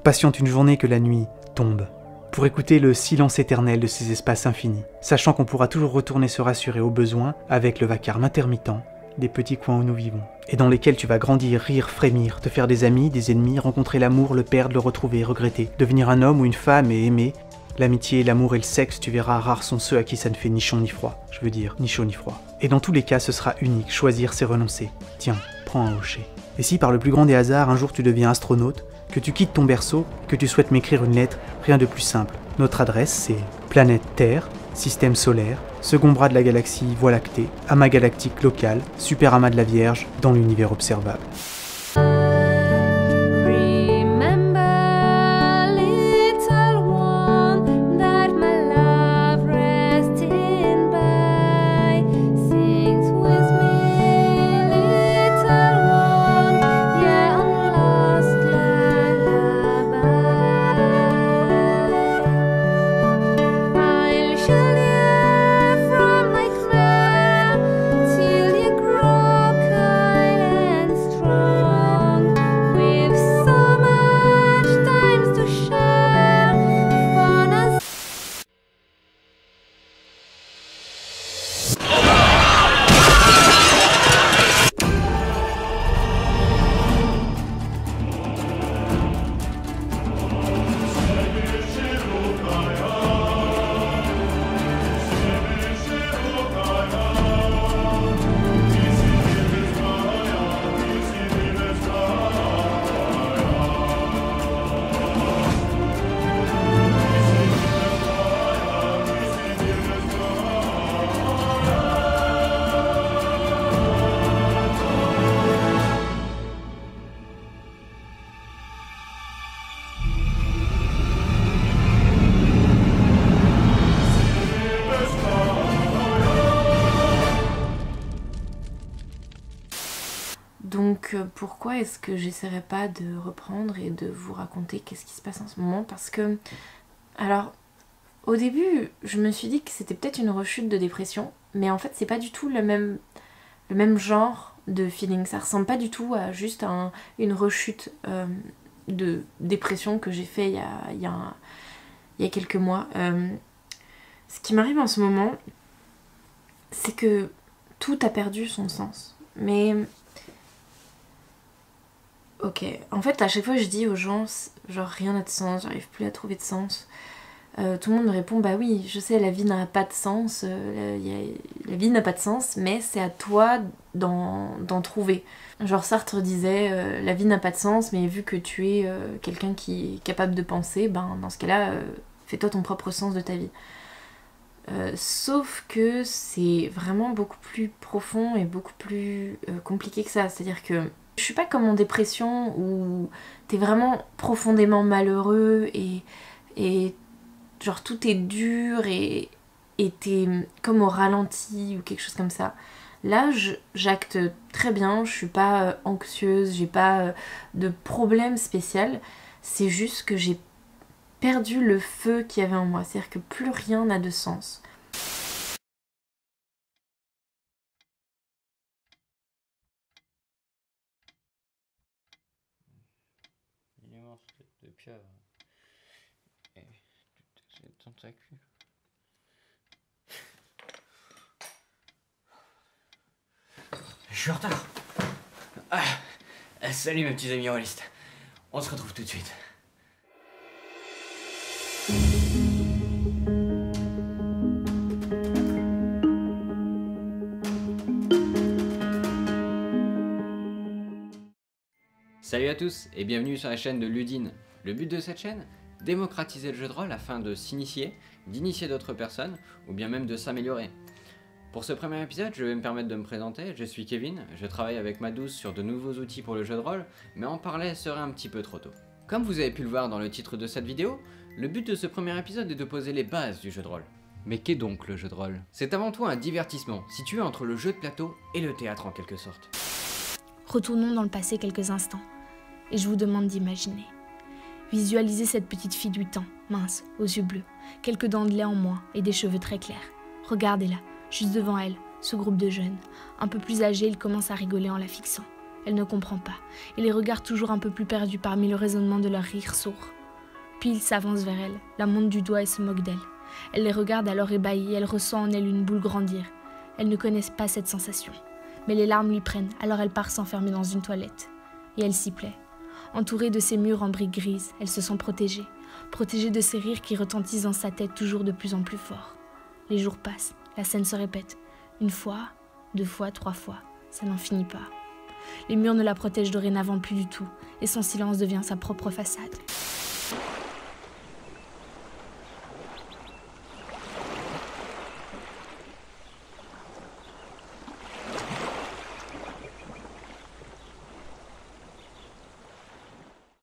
On patiente une journée que la nuit tombe, pour écouter le silence éternel de ces espaces infinis, sachant qu'on pourra toujours retourner se rassurer au besoin avec le vacarme intermittent des petits coins où nous vivons, et dans lesquels tu vas grandir, rire, frémir, te faire des amis, des ennemis, rencontrer l'amour, le perdre, le retrouver, regretter, devenir un homme ou une femme et aimer. L'amitié, l'amour et le sexe, tu verras, rares sont ceux à qui ça ne fait ni chaud ni froid. Je veux dire, ni chaud ni froid. Et dans tous les cas, ce sera unique, choisir c'est renoncer. Tiens, prends un hocher. Et si par le plus grand des hasards, un jour tu deviens astronaute, que tu quittes ton berceau, que tu souhaites m'écrire une lettre, rien de plus simple. Notre adresse, c'est planète Terre, système solaire, second bras de la galaxie Voie lactée, amas galactique local, super amas de la Vierge, dans l'univers observable. Donc pourquoi est-ce que j'essaierai pas de reprendre et de vous raconter qu'est-ce qui se passe en ce moment? Parce que, alors, au début, je me suis dit que c'était peut-être une rechute de dépression, mais en fait c'est pas du tout le même genre de feeling. Ça ressemble pas du tout à juste une rechute de dépression que j'ai fait il y a quelques mois. Ce qui m'arrive en ce moment, c'est que tout a perdu son sens. Mais ok, en fait à chaque fois je dis aux gens, genre rien n'a de sens, j'arrive plus à trouver de sens. Tout le monde me répond, bah oui, je sais, la vie n'a pas de sens, la vie n'a pas de sens, mais c'est à toi d'en trouver. Genre Sartre disait, la vie n'a pas de sens, mais vu que tu es quelqu'un qui est capable de penser, ben dans ce cas-là, fais-toi ton propre sens de ta vie. Sauf que c'est vraiment beaucoup plus profond et beaucoup plus compliqué que ça, c'est-à-dire que je suis pas comme en dépression où t'es vraiment profondément malheureux et genre tout est dur et t'es comme au ralenti ou quelque chose comme ça. Là j'acte très bien, je suis pas anxieuse, j'ai pas de problème spécial, c'est juste que j'ai perdu le feu qu'il y avait en moi, c'est-à-dire que plus rien n'a de sens. De pieuvre et des tentacules. Je suis en retard. Salut mes petits amis rôlistes. On se retrouve tout de suite. Salut à tous et bienvenue sur la chaîne de Ludine. Le but de cette chaîne, démocratiser le jeu de rôle afin de s'initier, d'initier d'autres personnes ou bien même de s'améliorer. Pour ce premier épisode, je vais me permettre de me présenter, je suis Kevin, je travaille avec Madouce sur de nouveaux outils pour le jeu de rôle, mais en parler serait un petit peu trop tôt. Comme vous avez pu le voir dans le titre de cette vidéo, le but de ce premier épisode est de poser les bases du jeu de rôle. Mais qu'est donc le jeu de rôle? C'est avant tout un divertissement, situé entre le jeu de plateau et le théâtre en quelque sorte. Retournons dans le passé quelques instants, et je vous demande d'imaginer. Visualisez cette petite fille de 8 ans, mince, aux yeux bleus, quelques dents de lait en moins et des cheveux très clairs. Regardez-la, juste devant elle, ce groupe de jeunes. Un peu plus âgés, ils commencent à rigoler en la fixant. Elle ne comprend pas, et les regarde toujours un peu plus perdus parmi le raisonnement de leur rire sourd. Puis il s'avance vers elle, la monte du doigt et se moque d'elle. Elle les regarde alors ébahie, elle ressent en elle une boule grandir. Elles ne connaissent pas cette sensation. Mais les larmes lui prennent, alors elle part s'enfermer dans une toilette. Et elle s'y plaît. Entourée de ces murs en briques grises, elle se sent protégée. Protégée de ces rires qui retentissent dans sa tête toujours de plus en plus fort. Les jours passent, la scène se répète. 1 fois, 2 fois, 3 fois, ça n'en finit pas. Les murs ne la protègent dorénavant plus du tout, et son silence devient sa propre façade.